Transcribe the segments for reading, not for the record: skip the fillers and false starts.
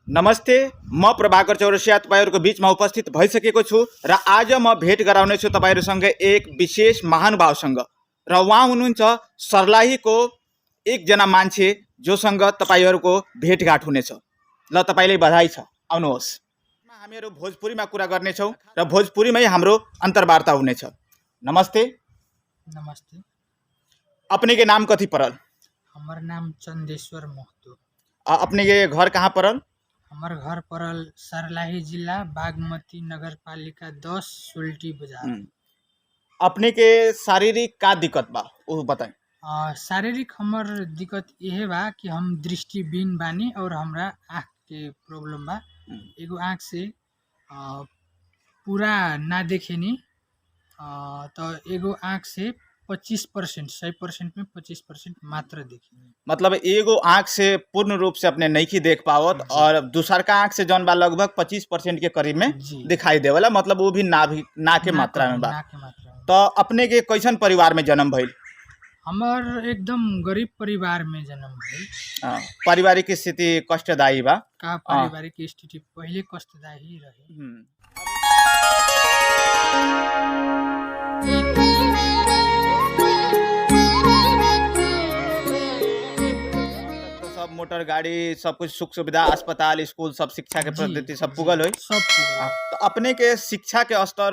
नमस्ते, म प्रभाकर चौरसिया तपाईँहरूको बिचमा उपस्थित भइसकेको छु र आज म भेट गराउनेछु तपाईँहरूसँग एक विशेष महानुभावसँग र उहाँ हुनुहुन्छ सर्लाहीको एकजना मान्छे जोसँग तपाईँहरूको भेटघाट हुनेछ। ल तपाईँलाई बधाई छ, आउनुहोस्। हामीहरू भोजपुरीमा कुरा गर्नेछौँ र भोजपुरीमै हाम्रो अन्तर्वार्ता हुनेछ। नमस्ते। नमस्ते। अपने के नाम कथी परल? हमार नाम चंदेश्वर महतो। अपने के घर कहाँ परल? हमार घर परल सर्लाही जिला बागमती नगर पालिका 10 सुल्टी बाजार। अपने के शारीरिक का दिक्कत बा वो बताएं। शारीरिक हमार दिक्कत यह बा कि हम दृष्टिहीन बानी और हमरा आँख के प्रॉब्लम बा। एगो आँख से पूरा ना देखेनी, तो एगो आँख से 25% 100% में 25% मात्र देखेनी। मतलब एगो आँख से पूर्ण रूप से अपने नहीं देख पावत और दूसर का आँख से जौन बा लगभग 25% के करीब में दिखाई देवला, मतलब वो भी ना के मात्रा में बा। तो अपने के कैसन परिवार में जन्म भइल? हमार एकदम गरीब परिवार में जन्म भइल। पारिवारिक स्थिति कष्टदायी बा का? पारिवारिक स्थिति पहले कष्टदायी रहे। मोटर गाड़ी सब कुछ सुख सुविधा, अस्पताल, स्कूल, सब शिक्षा के पद्धति सब पुगल हो, सब पुगल। तो अपने के शिक्षा के स्तर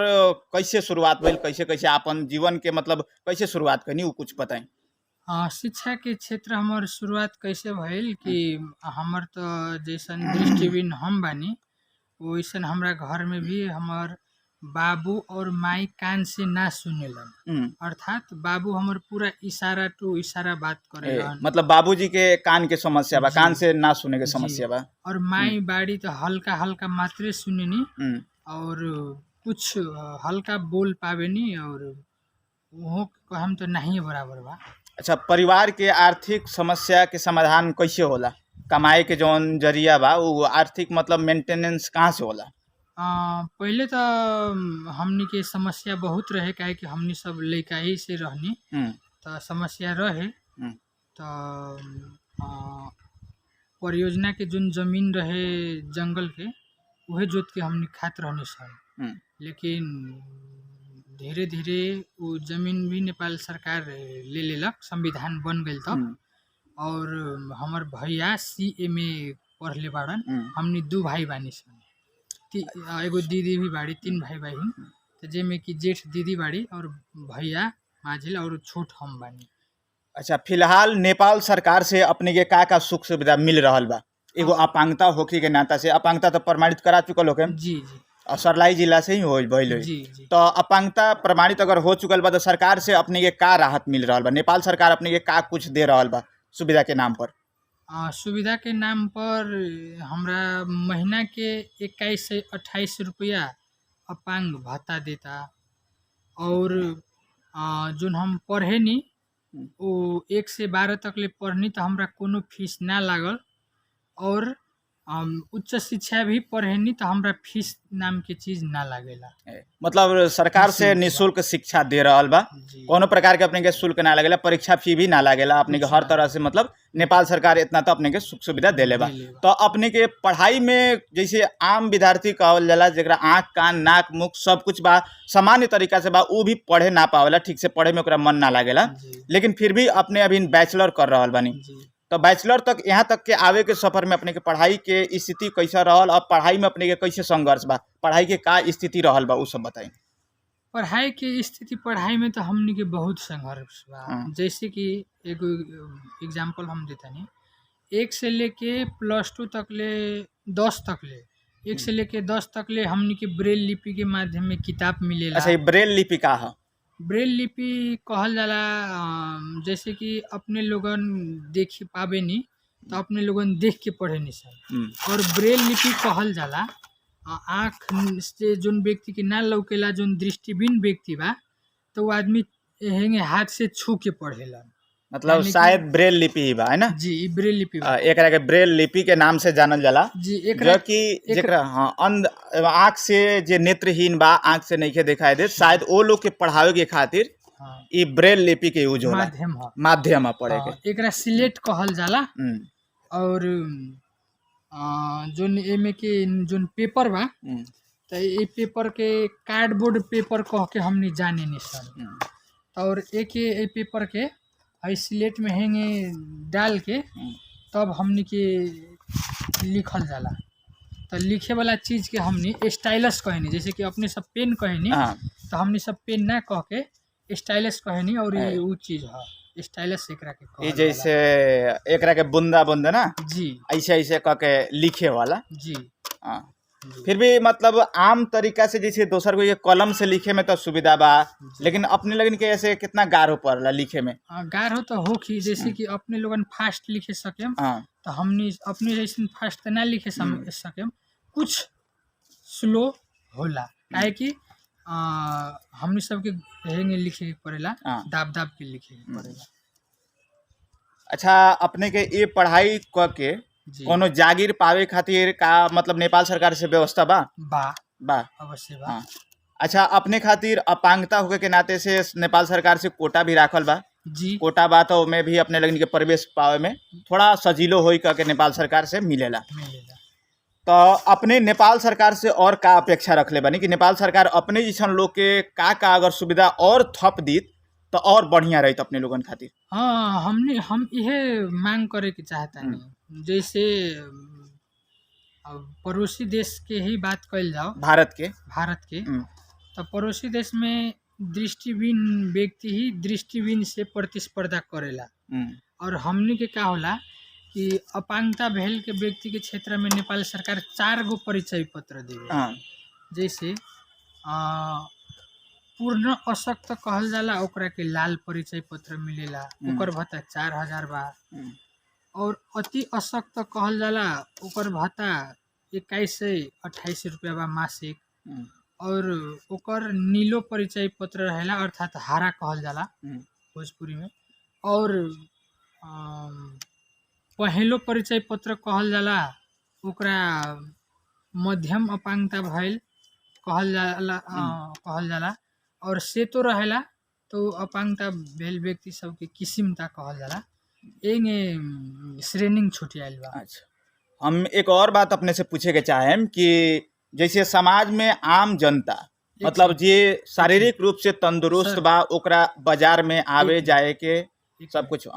कैसे शुरुआत भइल, कैसे कैसे अपन जीवन के मतलब कैसे शुरुआत करनी, वो कुछ बताएं। शिक्षा के क्षेत्र हमार शुरुआत कैसे भइल कि हमार तो जैसन दृष्टिहीन हम बानी वैसन हमरा घर में भी हमार बाबू और माई कान से ना सुनेलन। अर्थात बाबू हमार पूरा इशारा टू इशारा बात करेलन। मतलब बाबूजी के कान के समस्या बा, कान से ना सुने के समस्या बा। और माई बाड़ी तो हल्का हल्का मात्रे सुनेनी और कुछ हल्का बोल पावेनी और वो हम तो नहीं बराबर बा। अच्छा, परिवार के आर्थिक समस्या के समाधान कैसे होला? कमाई के जौन जरिया बा वो आर्थिक मतलब मेंटेनेंस कहाँ से होला? पहले तो हमनी के समस्या बहुत रहे, काहे कि हमनी सब लड़का ही से रहनी, तो समस्या रहे। तो परियोजना के जोन जमीन रहे जंगल के वही जोत के हमनी खात रहनी सब। लेकिन धीरे धीरे वो जमीन भी नेपाल सरकार ले लेलक, संविधान बन गई तब। और हमार भैया CMA पढ़ले बाड़न। हमनी 2 भाई बानी सन, एगो दीदी भी बाड़ी, 3 भाई बहन। तो जेमे कि जेठ दीदी बाड़ी और भैया माझिल और छोट हम बानी। अच्छा, फिलहाल नेपाल सरकार से अपने के का सुख सुविधा मिल रहा बा? एगो अपांगता होके के नाता से, अपांगता तो प्रमाणित करा चुकल होके? जी। और सर्लाही जिला से ही हो भइल। तो अपांगता प्रमाणित अगर हो चुकल बा तो सरकार से अपने के का राहत मिल रहा बा? नेपाल सरकार अपने के का कुछ दे रहा बा सुविधा के नाम पर? सुविधा के नाम पर हमरा महीना के 21 से 28 रुपया अपांग भत्ता देता। और जो हम पढ़े नी वो 1 से 12 तक ले पढ़नी तो हमरा कोनो फीस ना लागल। और उच्च शिक्षा भी पढ़ेनी तो हमरा फीस नाम के चीज ना लागेला। मतलब सरकार से निःशुल्क शिक्षा दे रहा बा, कोनो प्रकार के अपने के शुल्क ना लगेला, परीक्षा फी भी ना लगेला अपने के हर तरह से। मतलब नेपाल सरकार इतना तो अपने के सुख सुविधा देले बा। तो अपने के पढ़ाई में जैसे आम विद्यार्थी कहल जाला जरा आँख कान नाक मुख सब कुछ बा, सामान्य तरीका से बा, वो भी पढ़े ना पावेला, ठीक से पढ़े में ओकरा मन ना लगेला, लेकिन फिर भी अपने अभी बैचलर कर रहा बानी। तो बैचलर तक यहाँ तक के आवे के सफर में अपने के पढ़ाई के स्थिति कैसा रहल और पढ़ाई में अपने के कैसे संघर्ष बा, पढ़ाई के का स्थिति रहल बा, वो सब बताएं। पढ़ाई के स्थिति, पढ़ाई में तो हमनी के बहुत संघर्ष बा। जैसे कि एगो एग्जाम्पल हम देतानी, 1 से लेके +2 तक ले 10 तक ले, 1 से लेके 10 तक ले हमनी के ब्रेल लिपि के माध्यम में किताब मिलेला। अच्छा, ये ब्रेल लिपि का है? ब्रेल लिपि कहल जाला जैसे कि अपने लोगन देख पावे नी तो अपने लोगन देख के पढ़े नी सर। और ब्रेल लिपि कहल जाला आँख से जोन व्यक्ति के ना लौकेला, जोन दृष्टिहीन व्यक्ति बा, तो वो आदमी हेंगे हाथ से छू के पढ़ेला। मतलब शायद ब्रेल लिपि ही बा, है ना? जी, ब्रेल लिपि एकरा के ब्रेल लिपि के नाम से जानल जाला। जी, जो कि जेकरा आँख से जे नेत्रहीन बा, आँख से नहीं दिखाई दे, शायद वो लोग के पढ़ावे के खातिर ये ब्रेल लिपि के यूज होला, माध्यम पढ़े के। एकरा सिलेट कहल जाला। और जोन एमे के जोन पेपर बा तो ये पेपर के कार्डबोर्ड पेपर कह के हमनी जाने नहीं सन। और एक ये पेपर के हई स्लेट में हेंगे डाल के तब हमनी के लिखल जाला। तो लिखे वाला चीज के हमनी स्टाइलस कहनी, जैसे कि अपने सब पेन कहनी तो हमनी सब पेन ना कह के स्टाइलस कहनी। और ये वो चीज है स्टाइलस एकरा के कहल ये जैसे एकरा के बुंदा बुंदा ना जी ऐसे ऐसे कह के लिखे वाला जी। हाँ। फिर भी मतलब आम तरीका से जैसे दोसर को ये कलम से लिखे में तो सुविधा बा, लेकिन अपने लगन के ऐसे कितना गाढ़ पड़ला लिखे में। गाढ़ तो होखी, जैसे कि अपने लोगन फास्ट लिखे सकेम तो हमनी अपने जैसे फास्ट ना लिखे सकेम, कुछ स्लो होला काहे कि हमनी सबके हेंगे लिखे के पड़ेला, दाब दाब के लिखे के पड़ेला। अच्छा, अपने के ये पढ़ाई क के कोनो जागीर पावे खातिर का मतलब नेपाल सरकार से व्यवस्था बा? बा अवश्य बा। अच्छा, अपने खातिर अपांगता होके के नाते से नेपाल सरकार से कोटा भी राखल बा जी। कोटा बा तो में भी अपने लगन के प्रवेश पावे में थोड़ा सजीलो होई कह के नेपाल सरकार से मिलेला। तो अपने नेपाल सरकार से और का अपेक्षा रखले बानी कि नेपाल सरकार अपने जैसन लोग के का अगर सुविधा और थप दीत तो और बढ़िया रही अपने लोगन खातिर? हाँ, हम इहे मांग करे के चाहता नहीं। जैसे पड़ोसी देश के ही बात कइल जाओ, भारत के तो पड़ोसी देश में दृष्टिहीन व्यक्ति ही दृष्टिहीन से प्रतिस्पर्धा करेला। और हमनी के का होला कि अपांगता भेल के व्यक्ति के क्षेत्र में नेपाल सरकार 4 गो परिचय पत्र देवे। जैसे पूर्ण अशक्त कहल जाला ओकरा के लाल परिचय पत्र मिलेला, ओकर भत्ता 4000 बा। और अति अशक्त कहल जाला ओकर भत्ता 21 से 28 रुपया बा मासिक। और ओकर नीलो परिचय पत्र रहेला अर्थात हरा कहल जाला भोजपुरी में। और पहलो परिचय पत्र कहल जाला ओकरा मध्यम अपांगता भइल कहल जाला। और सेतो रहेला तो अपांगता भेल व्यक्ति सबके किस्मता कहल जाला। एंगे श्रेणी छुटियाइल बा। अच्छा, हम एक और बात अपने से पूछे के चाहेम कि जैसे समाज में आम जनता मतलब जे शारीरिक रूप से तंदुरुस्त बा ओकरा बाजार में आवे जाए के सब कुछ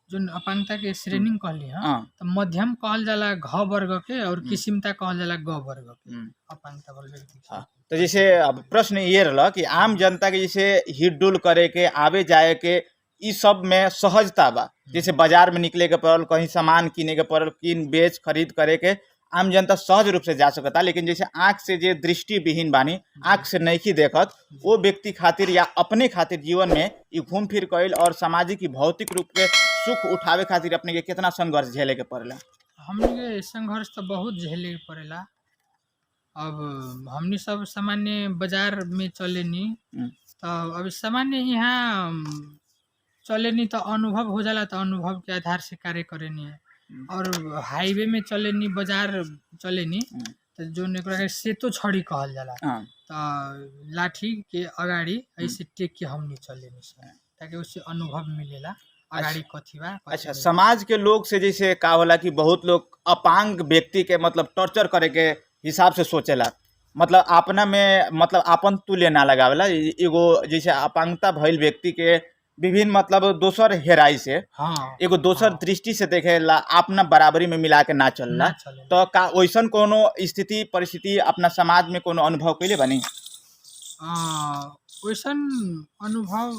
जो अपांगता के श्रेणी कहली तो मध्यम कहल जाला घ वर्ग के और किस्मता कहल जाला ग वर्ग के अपांगता वाला व्यक्ति। तो जैसे अब प्रश्न ये रहा कि आम जनता के जैसे हिलडुल करे के आवे जाए के ई सब में सहजता बा, जैसे बाजार में निकले के पड़ल, कहीं सामान किने के पड़ल, किन बेच खरीद करे के आम जनता सहज रूप से जा सकता। लेकिन जैसे आँख से जे दृष्टि विहीन बानी, आँख से नहीं देखत, वो व्यक्ति खातिर या अपने खातिर जीवन में ये घूम फिर कईल और सामाजिक भौतिक रूप के सुख उठावे खातिर अपने के कितना संघर्ष झेले के पड़ेला? हमने के संघर्ष तो बहुत झेले के पड़ेला। अब हमने सब सामान्य बाजार में चले नी तो अब सामान्य यहाँ चले नी तो अनुभव हो जाला, तो अनुभव के आधार से कार्य करे नी। और हाईवे में चले नी, बाजार चले नी तो जो सेतो छड़ी कहल जाला तो लाठी के अगाड़ी ऐसे टेक के हमनी चले नी ताकि उससे अनुभव मिलेला अगाड़ी कथी बा। अच्छा, समाज के लोग से जैसे का होला कि बहुत लोग अपांग व्यक्ति के मतलब टॉर्चर करे के हिसाब से सोचेला, मतलब अपना में मतलब आपन तुल्य ना लगावेला। एगो जैसे अपांगता भइल व्यक्ति के विभिन्न मतलब दोसर हेराई से एगो दोसर दृष्टि से देखेला, अपना बराबरी में मिला के ना चलला। तो का वैसन कोनो स्थिति परिस्थिति अपना समाज में कोनो अनुभव कइले बानी? वैसन अनुभव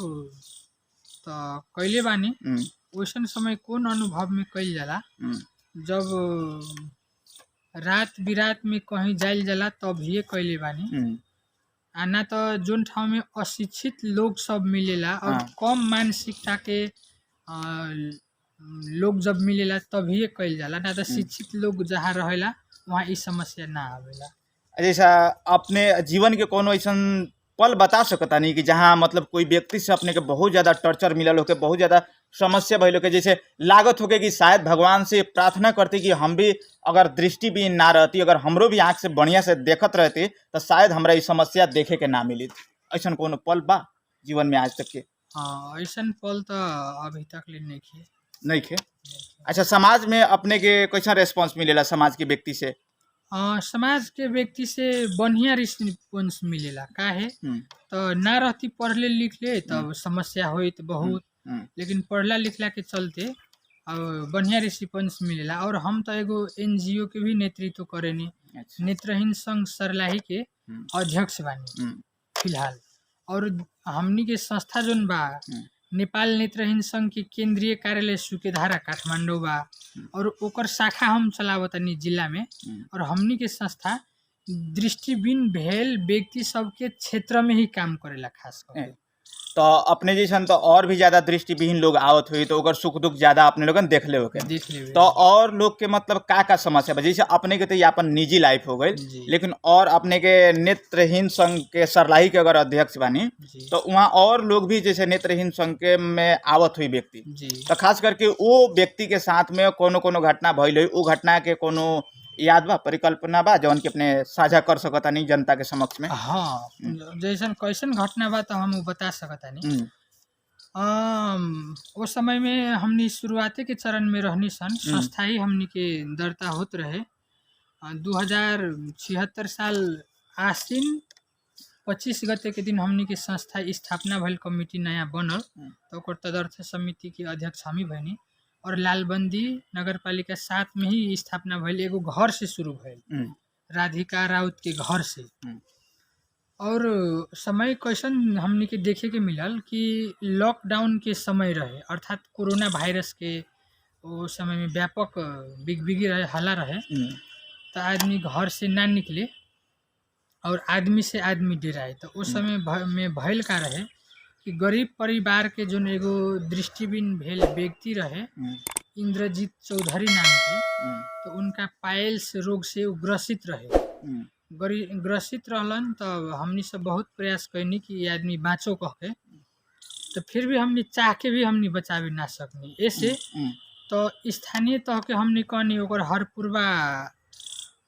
तो कइले बानी। वैसन समय कौन अनुभव में कइल जाला जब रात बिरात में कहीं जाइल जाला तभी कइले बानी। आना तो जोन ठाव में अशिक्षित लोग सब मिलेला और कम मानसिकता के लोग जब मिलेला तभी कइल जाला, ना तो शिक्षित लोग जहाँ रहेला वहाँ इस समस्या ना आवेला। जैसा अपने जीवन के कोनो ऐसन पल बता सकता नहीं कि जहाँ मतलब कोई व्यक्ति से अपने के बहुत ज़्यादा टॉर्चर मिलल होके, बहुत ज़्यादा समस्या भइल होके, जैसे लागत होके कि शायद भगवान से प्रार्थना करती कि हम भी अगर दृष्टि भी ना रहती, अगर हमरो भी आँख से बढ़िया से देखत रहती तो शायद हमरा ये समस्या देखे के ना मिली? ऐसा कोनो पल बा जीवन में आज तक के? हाँ, ऐसा पल तो अभी तक ले नहीं किए। नहीं खे। अच्छा, समाज में अपने के कैसा रेस्पॉन्स मिलेला समाज के व्यक्ति से? समाज के व्यक्ति से बढ़िया रिस्पॉन्स मिलेला। काहे हम्म, तो ना रहती पढ़ले लिखले तब समस्या होई तो बहुत, हम्म, लेकिन पढ़ला लिखला के चलते अब बढ़िया रिस्पॉन्स मिलेला। और हम तो एगो एनजीओ के भी नेतृत्व करेनी, अच्छा, नेत्रहीन संघ सरलाही के हम्म, अध्यक्ष बानी हम्म, फिलहाल। और हमनी के संस्था जोन बा नेपाल नेत्रहीन संघ के केंद्रीय कार्यालय सुकेधारा काठमांडू बा, और ओकर शाखा हम चलावतनी जिला में। और हमनी के संस्था दृष्टिहीन भेल व्यक्ति सबके क्षेत्र में ही काम करेला खास करके। तो अपने जैसन तो और भी ज्यादा दृष्टिविहीन लोग आवत हुई तो ओकर सुख दुख ज्यादा अपने लोगन देख ले होके। देख लेबे। तो और लोग के मतलब का समस्या बा? जैसे अपने के तो ये अपन निजी लाइफ हो गई, जी। लेकिन और अपने के नेत्रहीन संघ के सरलाही के अगर अध्यक्ष बानी जी तो वहाँ और लोग भी जैसे नेत्रहीन संघ के में आवत हुई व्यक्ति, जी तो खास करके वो व्यक्ति के साथ में कोनो कोनो घटना भइल हुई, वो घटना के कोनो याद बा, परिकल्पना बा जौन के अपने साझा कर सकता नहीं जनता के समक्ष में? हाँ, जैसन कैसन घटना बा तो हम उ बता सकतानी। वो समय में हमनी शुरुआती के चरण में रहनी सन, संस्था ही हमनी के दर्ता होत रहे। 2076 साल आश्विन 25 गते के दिन हमनी के संस्था स्थापना भइल, कमिटी नया बनल तो ओकर तदर्थ समिति के अध्यक्ष हम ही भइनी। और लालबंदी नगरपालिका 7 में ही स्थापना भइल, एगो घर से शुरू भइल, राधिका राउत के घर से। और समय कैसन हमनी के देखे के मिलल कि लॉकडाउन के समय रहे, अर्थात कोरोना वायरस के वो समय में व्यापक बिगबिगी रहे, हल्ला रहे। तो आदमी घर से ना निकले और आदमी से आदमी डराए। तो उस समय में भइल का रहे कि गरीब परिवार के जोन एगो दृष्टिहीन भेल व्यक्ति रहे, इंद्रजीत चौधरी नाम के, तो उनका पाइल्स रोग से वो ग्रसित रहे। ग्रसित रहलन तो हमनी सब बहुत प्रयास कैनी कि ये आदमी बाँचो कह के, तो फिर भी हमनी चाह के भी हमनी बचावे ना सकनी। ऐसे तो स्थानीय तह के हमनी कहनी ओकर हरपुरवा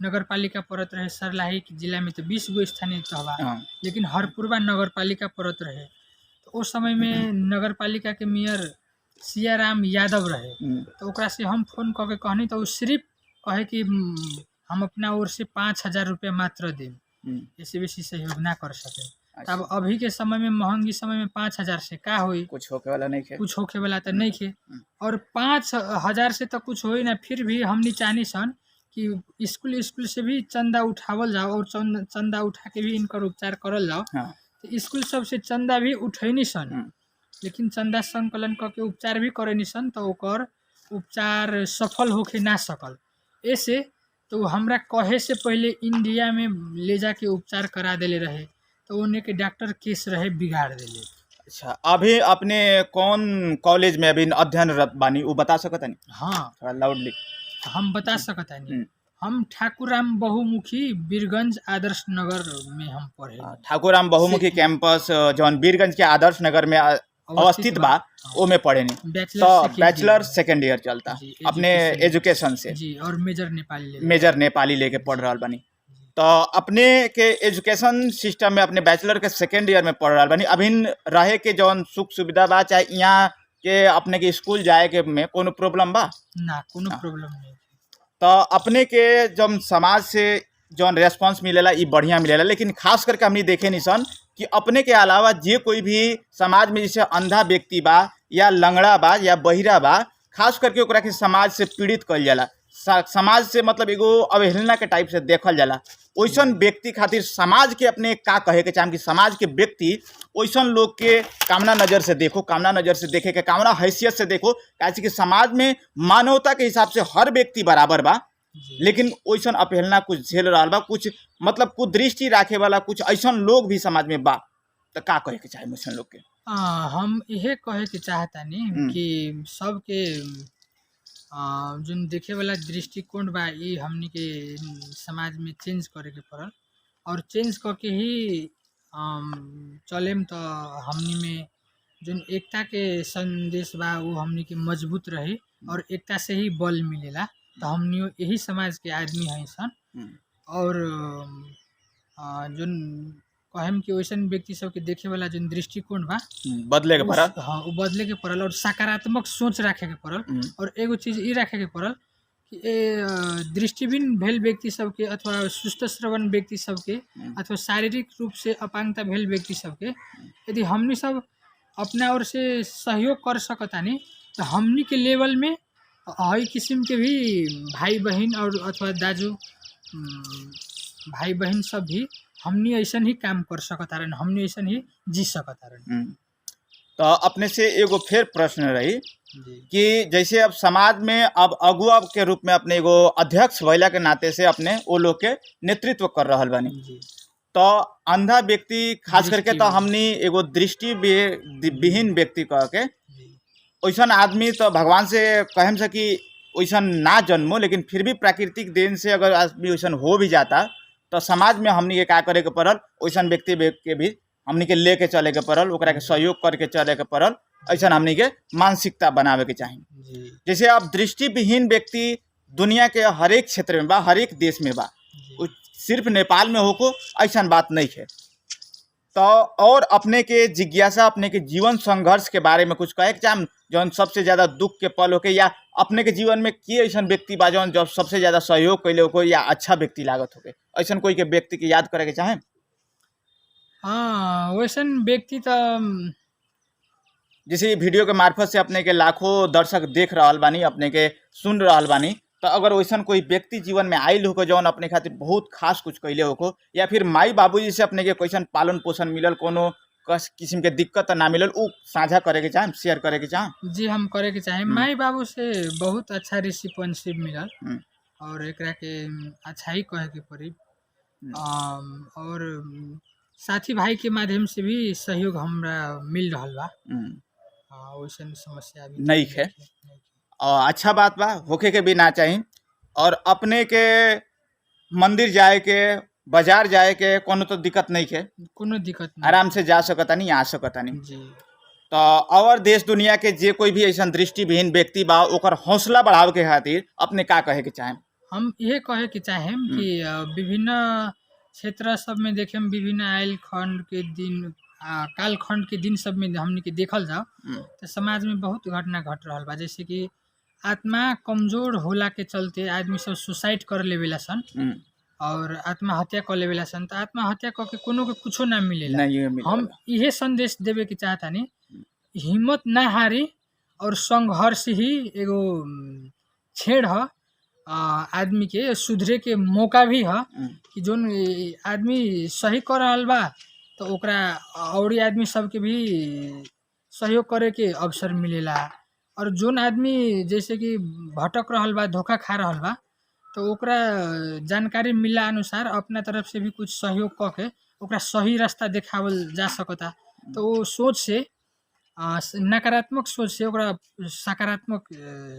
नगरपालिका परत रहे, सरलाही जिला में तो 20 गो स्थानीय तह बा, लेकिन हरपुरवा नगरपालिका परत रहे। तो उस समय में नगरपालिका के मेयर सियाराम यादव रहे। तो ओकरा से हम फोन करके कहनी तो सिर्फ कहे कि हम अपना ओर से 5,000 रुपया मात्र दें, इससे बेसी सहयोग ना कर सके। तब अभी के समय में महंगी समय में 5,000 से का होई, कुछ होके वाला नहीं खे, कुछ होके वाला तो नहीं खे। और 5,000 से तो कुछ होई ना, फिर भी हमनी चाहनी सन कि स्कूल से भी चंदा उठावल जाओ और चंदा उठा के भी इनकर उपचार करल जाओ। तो स्कूल सब से चंदा भी उठैनी सन, लेकिन चंदा संकलन करके उपचार भी करेनी सन, तो ओकर उपचार सफल होके ना सकल। ऐसे तो हमरा कहे से पहले इंडिया में ले जाके उपचार करा देले रहे, तो उन्हें के डॉक्टर केस रहे बिगाड़ देले। अच्छा, अभी अपने कौन कॉलेज में अभी अध्ययनरत बानी वो बता सकता नहीं? हाँ, थोड़ा लाउडली हम बता सकता नहीं। हम ठाकुराम बहुमुखी बीरगंज आदर्श नगर में हम पढ़े। ठाकुराम बहुमुखी कैंपस जौन बीरगंज के आदर्श नगर में अवस्थित बा, वो में पढ़े नहीं। तो बैचलर सेकेंड ईयर चलता अपने एजुकेशन से जी, और मेजर नेपाली लेके पढ़ रहा बानी। तो अपने के एजुकेशन सिस्टम में अपने बैचलर के सेकेंड ईयर में पढ़ रहा बानी। अभी रहे के जौन सुख सुविधा बा, चाहे यहाँ के अपने के स्कूल जाए के में कोनो प्रॉब्लम बा ना? कोनो प्रॉब्लम नहीं। तो अपने के जब समाज से जौन रेस्पॉन्स मिलेला ये बढ़िया मिलेला, लेकिन खास करके हमने देखे निसन कि अपने के अलावा जे कोई भी समाज में जैसे अंधा व्यक्ति बा या लंगड़ा बा या बहिरा बा, खास करके ओकरा के समाज से पीड़ित कल जाला, समाज से मतलब एगो अवहेलना के टाइप से देखल जाला। वैसन व्यक्ति खातिर समाज के अपने का कहे के चाहें कि समाज के व्यक्ति वैसन लोग के कामना नज़र से देखो, कामना नज़र से देखे के कामना हैसियत से देखो, कैसे कि समाज में मानवता के हिसाब से हर व्यक्ति बराबर बा, लेकिन वैसन अपहेलना कुछ झेल रहा बा, कुछ मतलब कुदृष्टि राखे वाला कुछ ऐसा लोग भी समाज में बा। तो का कहे के चाहे वैसन लोग के? हम यह कहे के चाहतानी कि सबके जोन देखे वाला दृष्टिकोण बा ये हमनी के समाज में चेंज करे के पड़ल, और चेंज करके ही चलेम तो हमनी में जोन एकता के संदेश बा वो हमनी के मजबूत रही, और एकता से ही बल मिलेला। तो हमनी यही समाज के आदमी हैं सन। और जोन कहम कि वैसन व्यक्ति सबके देखे वाला जो दृष्टिकोण बा बदले के पड़ल। हाँ वो बदले के पड़ल और सकारात्मक सोच रखे के पड़ल। और एगो चीज ई रखे के पड़ल कि दृष्टिहीन भेल व्यक्ति सबके अथवा सुस्त श्रवण व्यक्ति सबके अथवा शारीरिक रूप से अपांगता भेल व्यक्ति सबके यदि हमनी सब अपना ओर से सहयोग कर सकतानी तो हमनी के लेवल में हई किस्म के भी भाई बहन और अथवा दाजू भाई बहन सब भी हमनी ऐसा ही काम कर सकतारन, हमनी ऐसा ही जी सकतारन। तो अपने से एगो फिर प्रश्न रही जी कि जैसे अब समाज में अब अगुआ के रूप में अपने एगो अध्यक्ष भइला के नाते से अपने वो लोग के नेतृत्व कर रहल बानी। जी तो अंधा व्यक्ति खास करके तो दृष्टिहीन। हमनी एगो दृष्टि विहीन व्यक्ति कह के जी वैसन आदमी तो भगवान से कहम से कि वैसन ना जन्मो, लेकिन फिर भी प्राकृतिक देन से अगर आदमी वैसन हो भी जाता तो समाज में हमनी के का करे के पड़ल, वैसन व्यक्ति के भी हमनी के लेके चले के पड़ल, ओकरा के सहयोग करके चले के पड़ल। ऐसा हमनी के मानसिकता बनावे के चाहिए। जी जैसे अब दृष्टिविहीन व्यक्ति दुनिया के हर एक क्षेत्र में बा, हर एक देश में बा, जी सिर्फ नेपाल में होको ऐसा बात नहीं है। तो और अपने के जिज्ञासा, अपने के जीवन संघर्ष के बारे में कुछ कहे के चाहे, जौन सबसे ज्यादा दुख के पल होके या अपने के जीवन में की ऐसा व्यक्ति बा जौन जब सबसे ज्यादा सहयोग कैले हो या अच्छा व्यक्ति लागत होके, ऐसा कोई के व्यक्ति के याद करे के चाहे? हाँ वैसन व्यक्ति तो जैसे वीडियो के मार्फत से अपने के लाखों दर्शक देख रहल बानी, अपने के सुन रहल बानी, तो अगर वैसन कोई व्यक्ति जीवन में आयल हो जौन अपने खातिर बहुत खास कुछ कैले हो, या फिर माई बाबूजी से अपने के कैसन पालन पोषण मिलल, कोनो किस्म के दिक्कत ना मिलल, उ साझा करे के चाहे, शेयर करे के चाहे? जी हम करे के चाहे। माई बाबू से बहुत अच्छा रिस्पॉन्सिव मिलल और एकरा के अच्छा ही कहे के पड़ी। और साथी भाई के माध्यम से भी सहयोग हमरा मिल रहल बा। वैसन समस्या अभी नहीं है। अच्छा बात बा, होके के भी ना चाहिए। और अपने के मंदिर जाए के, बाजार जाए के कोनो तो दिक्कत नहीं है, कोनो दिक्कत नहीं। आराम से जा सकतानी, आ सकतानी। जी तो और देश दुनिया के जे कोई भी ऐसा दृष्टिविहीन व्यक्ति बा ओकर हौसला बढ़ावे के खातिर अपने का कहे के चाहे? हम ये कहे के चाहे कि विभिन्न क्षेत्र सब में देखे विभिन्न आयल खंड के दिन काल खंड के दिन सब में हमनी के देखल जाओ तो समाज में बहुत घटना घट रहा बा। जैसे कि आत्मा कमजोर होला के चलते आदमी सब सुसाइड कर लेवेला सन और आत्महत्या कर लेवेला सन। तो आत्महत्या करके कोनो के कुछो ना मिलेला। हम इहे संदेश देवे के चाहतानी, हिम्मत ना हारी और संघर्ष ही एगो छेड़ ह आदमी के सुधरे के मौका भी है कि जोन आदमी सही कर रहल बा तो ओकरा और आदमी सबके भी सहयोग करे के अवसर मिलेला। और जोन आदमी जैसे कि भटक रहल बा, धोखा खा रहल बा, तो ओकरा जानकारी मिलला अनुसार अपना तरफ से भी कुछ सहयोग करके ओकरा सही रास्ता देखावल जा सकता। तो वो सोच से नकारात्मक सोच से ओकरा सकारात्मक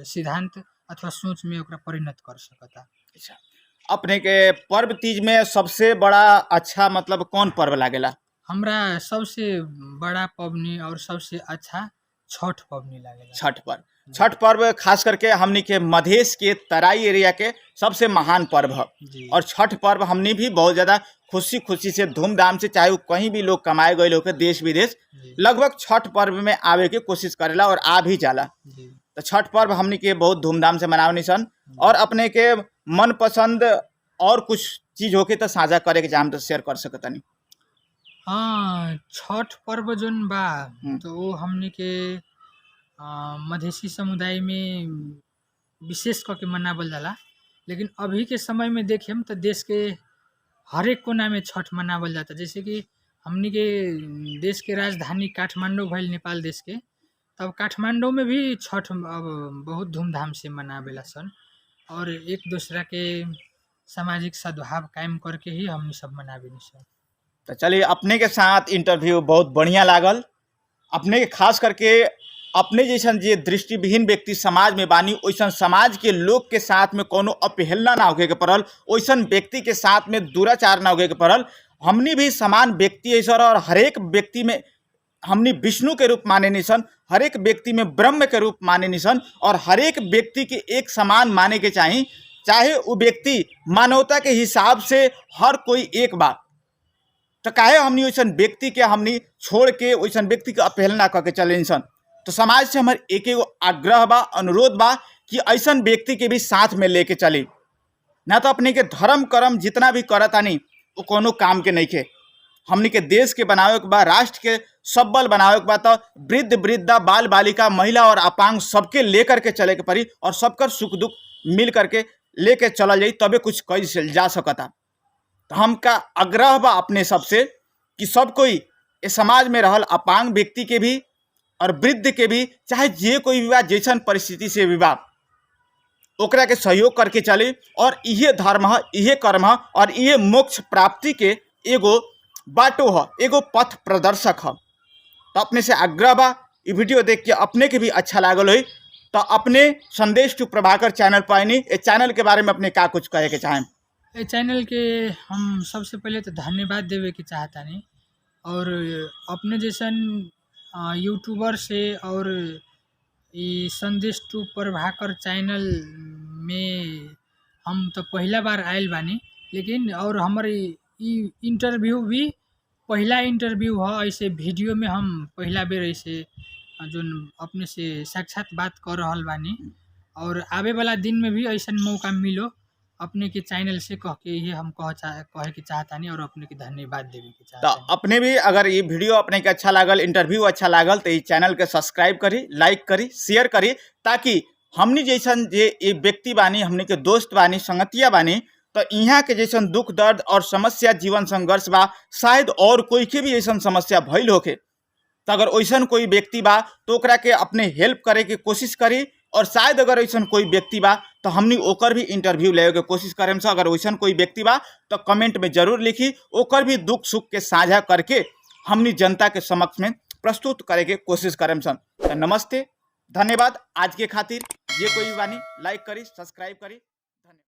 सिद्धांत अथवा सोच में ओकरा परिणत कर सकता। अच्छा, अपने के पर्व तीज में सबसे बड़ा अच्छा मतलब कौन पर्व लागेला? हमरा सबसे बड़ा पबनी और सबसे अच्छा छठ पबनी लागेला। छठ पर्व। छठ पर्व खास करके हमनी के मधेश के तराई एरिया के सबसे महान पर्व है। और छठ पर्व हमनी भी बहुत ज़्यादा खुशी से धूमधाम से, चाहे वो कहीं भी लोग कमाए गए लोग देश विदेश, लगभग छठ पर्व में आवे के कोशिश करेला और आ भी जाला। तो छठ पर्व हमनी के बहुत धूमधाम से मनावनी सन। और अपने के मनपसंद और कुछ चीज होके तो साझा करे के चाहे तो शेयर कर सकतनी? हाँ छठ पर्व जोन बा तो वो हमनी के मधेसी समुदाय में विशेष करके मनावल जाला। लेकिन अभी के समय में देखेम तो देश के हर एक कोना में छठ मनावल जाता। जैसे कि हमनी के देश के राजधानी काठमांडू भइल नेपाल देश के, तब काठमांडू में भी छठ अब बहुत धूमधाम से मनावेला सन और एक दूसरा के सामाजिक सद्भाव कायम करके ही हमनी सब मनावेनी सन। तो चलिए, अपने के साथ इंटरव्यू बहुत बढ़िया लागल। अपने के खास करके अपने जैसन जे दृष्टिविहीन व्यक्ति समाज में बानी, वैसन समाज के लोग के साथ में कोनो अपहेलना ना होके के पड़ल, वैसन व्यक्ति के साथ में दुराचार ना होके के पड़ल। हमनी भी समान व्यक्ति है सर, और हर एक व्यक्ति में हमनी विष्णु के रूप माने निसन, हर एक व्यक्ति में ब्रह्म के रूप माने निसन, और हर एक व्यक्ति के एक समान माने के चाहिए। चाहे वो व्यक्ति मानवता के हिसाब से हर कोई एक बात, तो काहे हमनी वैसन व्यक्ति के हमनी छोड़ के वैसन व्यक्ति के अपहेलना करके चले इंसान। तो समाज से हमारे एक आग्रह बा, अनुरोध बा कि ऐसन व्यक्ति के भी साथ में लेके चली। ना तो अपने के धर्म कर्म जितना भी करतानी वो कोनो काम के नहीं के। हमनी के देश के बनावे के बा, राष्ट्र के सबल बनावे के बा, तो वृद्ध वृद्धा बाल बालिका महिला और अपांग सबके लेकर के चले के पड़ी और सबकर सुख दुख मिल करके लेके चला जाई, तबे कुछ कई जा सकता। तो हमका आग्रह बा अपने सबसे कि सब कोई इस समाज में रहल अपांग व्यक्ति के भी और वृद्ध के भी, चाहे जे कोई भी बा, जैसन परिस्थिति से भी बा, ओकरा के सहयोग करके चले। और इहे धर्म है, इहे कर्म है और इहे मोक्ष प्राप्ति के एगो बाटो है, एगो पथ प्रदर्शक है। तो अपने से आग्रह बा, ये वीडियो देख के अपने के भी अच्छा लागल हो तो अपने संदेश टू प्रभाकर चैनल पर आइनी। इस चैनल के बारे में अपने का कुछ कहे के चाहें? ये चैनल के हम सबसे पहले तो धन्यवाद देवे के चाहतानी, और अपने जैसन यूट्यूबर से और ये संदेश टू प्रभाकर चैनल में हम तो पहला बार आयल बानी, लेकिन और हमारे इंटरव्यू भी पहला इंटरव्यू है। ऐसे वीडियो में हम पहला बेर ऐसे जो अपने से साक्षात बात कर रहल बानी, और आवे वाला दिन में भी ऐसा मौका मिलो अपने के चैनल से कह के ये हम कहे के चाहतानी और अपने के धन्यवाद देवे के तो चाहतानी। अपने भी अगर ये वीडियो अपने के अच्छा लागल, इंटरव्यू अच्छा लागल, तो इस चैनल के सब्सक्राइब करी, लाइक करी, शेयर करी, ताकि हमनी जैसन ये व्यक्ति बानी, हमनी के दोस्त बानी, संगतिया बानी, तो यहाँ के जैसन दुख दर्द और समस्या, जीवन संघर्ष बा, शायद और कोई के भी ऐसा समस्या भइल होके, तो अगर वैसन कोई व्यक्ति बा तो ओकरा के अपने हेल्प करे के कोशिश करी। और शायद अगर वैसन कोई व्यक्ति बा तो हमनी ओकर भी इंटरव्यू लेवे के कोशिश करें। अगर वैसन कोई व्यक्ति बा तो कमेंट में जरूर लिखी, ओकर भी दुख सुख के साझा करके हमनी जनता के समक्ष में प्रस्तुत करे के कोशिश करें। तो नमस्ते, धन्यवाद आज के खातिर। जे कोई भी बानी लाइक करी, सब्सक्राइब करी।